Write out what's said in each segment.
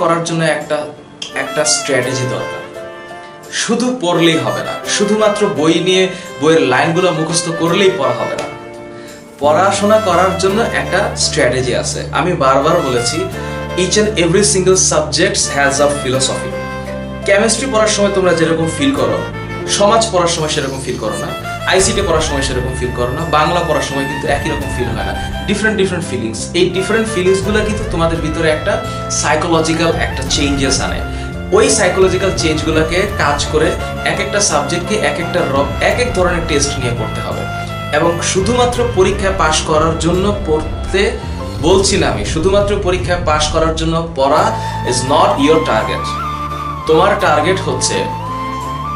করার জন্য একটা একটা স্ট্র্যাটেজি দরকার। শুধু পড়লেই হবে না, শুধুমাত্র বই নিয়ে বইয়ের লাইনগুলো মুখস্থ করলেই পড়া হবে না। পড়াশোনা করার জন্য একটা স্ট্র্যাটেজি আছে। আমি বারবার বলেছি, each and every single subject has a philosophy. Chemistry পড়ার সময় তোমরা যেরকম ফিল করো, সমাজ পড়ার সময় সেরকম ফিল করো না, আইসিটি পড়ার সময় সেরকম ফিল করো না, বাংলা পড়ার সময় কিন্তু একই রকম ফিল হয় না। Different different feelings. এই ডিফারেন্ট ফিলিংসগুলো কিন্তু তোমাদের ভিতরে একটা সাইকোলজিক্যাল একটা চেঞ্জেস আনে। ওই সাইকোলজিক্যাল চেঞ্জগুলোকে কাজ করে এক একটা সাবজেক্টকে এক এক ধরনের টেস্ট নিয়ে পড়তে হবে। এবং শুধুমাত্র পরীক্ষায় পাশ করার জন্য পড়তে বলছি না আমি, শুধুমাত্র পরীক্ষায় পাশ করার জন্য পড়া ইজ নট ইয়োর টার্গেট। তোমার টার্গেট হচ্ছে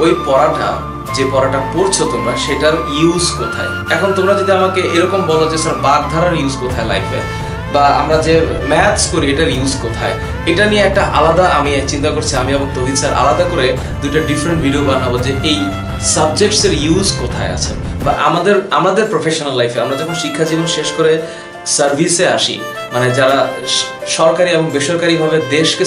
ওই পড়াটা, যে পড়াটা পড়ছো তোমরা, সেটার ইউজ কোথায়। এখন তোমরা যদি আমাকে এরকম বলো যে স্যার বাগধারার ইউজ কোথায় লাইফে, বা আমরা যে ম্যাথস করি এটার ইউজ কোথায়, এটা নিয়ে একটা আলাদা আমি চিন্তা করছি, আমি এবং তৌহিদ স্যার আলাদা করে দুটো ডিফারেন্ট ভিডিও বানাবো যে এই সাবজেক্টসের ইউজ কোথায় আছে। বা আমাদের প্রফেশনাল লাইফে আমরা যখন শিক্ষা জীবন শেষ করে সার্ভিসে আসি, মানে যারা সরকারি এবং বেসরকারিভাবে দেশকে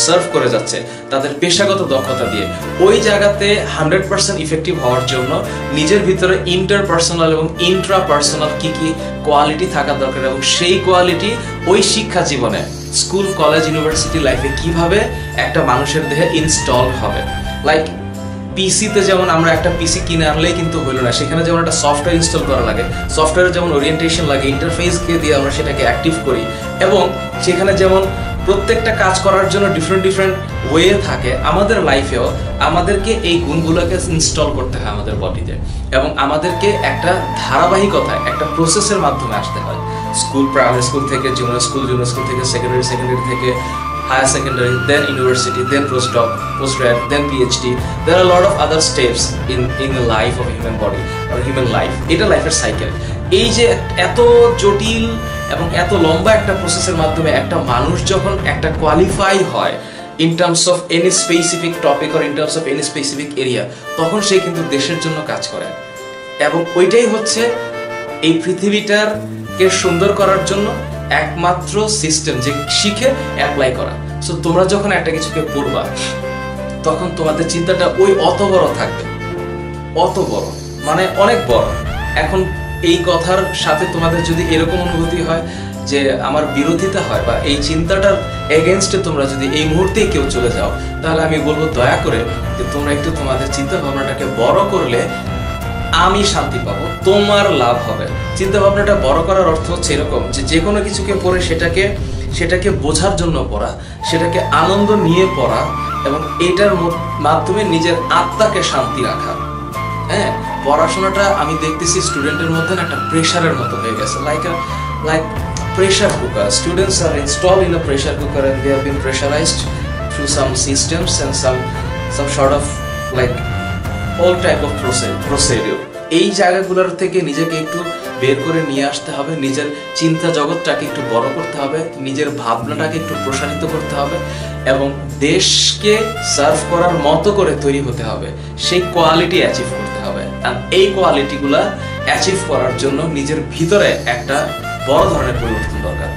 সার্ভ করে যাচ্ছে তাদের পেশাগত দক্ষতা দিয়ে, ওই জায়গাতে 100% ইফেক্টিভ হওয়ার জন্য নিজের ভিতরে ইন্টারপার্সোনাল এবং ইন্ট্রাপার্সোনাল কি কি কোয়ালিটি থাকা দরকার, এবং সেই কোয়ালিটি ওই শিক্ষা জীবনে স্কুল, কলেজ, ইউনিভার্সিটি লাইফে কিভাবে একটা মানুষের দেহে ইনস্টল হবে। লাইক পিসিতে যেমন আমরা একটা পিসি কিনে আনলেই কিন্তু হইল না, সেখানে যেমন একটা সফটওয়্যার ইনস্টল করা লাগে, সফটওয়্যারের যেমন ওরিয়েন্টেশন লাগে, ইন্টারফেসকে দিয়ে আমরা সেটাকে অ্যাক্টিভ করি, এবং সেখানে যেমন প্রত্যেকটা কাজ করার জন্য ডিফারেন্ট ডিফারেন্ট ওয়ে থাকে, আমাদের লাইফেও আমাদেরকে এই গুণগুলোকে ইনস্টল করতে হয় আমাদের বডিতে, এবং আমাদেরকে একটা ধারাবাহিকতায় একটা প্রসেসের মাধ্যমে আসতে হয়। প্রাইমারি স্কুল থেকে জুনিয়র স্কুল থেকে সেকেন্ডারি থেকে higher secondary, then university, then postdoc, postgrad, then PhD. There are a lot of other steps in the life of human body or human life. এটা লাইফের সাইকেল। এই যে এত জটিল এবং এত লম্বা একটা প্রসেসের মাধ্যমে একটা মানুষ যখন একটা কোয়ালিফাই হয় in terms of any specific topic or in terms of any specific area, তখন সে কিন্তু দেশের জন্য কাজ করে। এবং ওইটাই হচ্ছে এই পৃথিবীটাকে সুন্দর করার জন্য একমাত্র সিস্টেম, যে শিখে অ্যাপ্লাই করা। সো তোমরা যখন একটা কিছুকে পড়বা, তখন তোমাদের চিন্তাটা ওই অত বড় থাকবে, অত বড় মানে অনেক বড়। এখন এই কথার সাথে তোমাদের যদি এরকম অনুভূতি হয় যে আমার বিরোধিতা হয়, বা এই চিন্তাটার এগেনস্টে তোমরা যদি এই মুহূর্তেই কেউ চলে যাও, তাহলে আমি বলবো দয়া করে যে তোমরা একটু তোমাদের চিন্তা ভাবনাটাকে বড় করলে আমি শান্তি পাবো, তোমার লাভ হবে। চিন্তা ভাবনাটা বড় করার অর্থ হচ্ছে এরকম যে কোনো কিছুকে পড়ে সেটাকে বোঝার জন্য পড়া, সেটাকে আনন্দ নিয়ে পড়া, এবং এটার মাধ্যমে নিজের আত্মাকে শান্তি রাখা। হ্যাঁ, পড়াশোনাটা আমি দেখতেছি স্টুডেন্টের মধ্যে একটা প্রেশারের মতো হয়ে গেছে, like pressure cooker. Students are installed in a pressure cooker and they have been pressurized through some systems and some sort of like all type of procedure. এই জায়গাগুলোর থেকে নিজেকে একটু বের করে নিয়ে আসতে হবে, নিজের চিন্তা জগৎটাকে একটু বড় করতে হবে, নিজের ভাবনাটাকে একটু প্রসারিত করতে হবে, এবং দেশকে সার্ভ করার মতো করে তৈরি হতে হবে, সেই কোয়ালিটি অ্যাচিভ করতে হবে। আর এই কোয়ালিটিগুলা অ্যাচিভ করার জন্য নিজের ভিতরে একটা বড় ধরনের পরিবর্তন দরকার।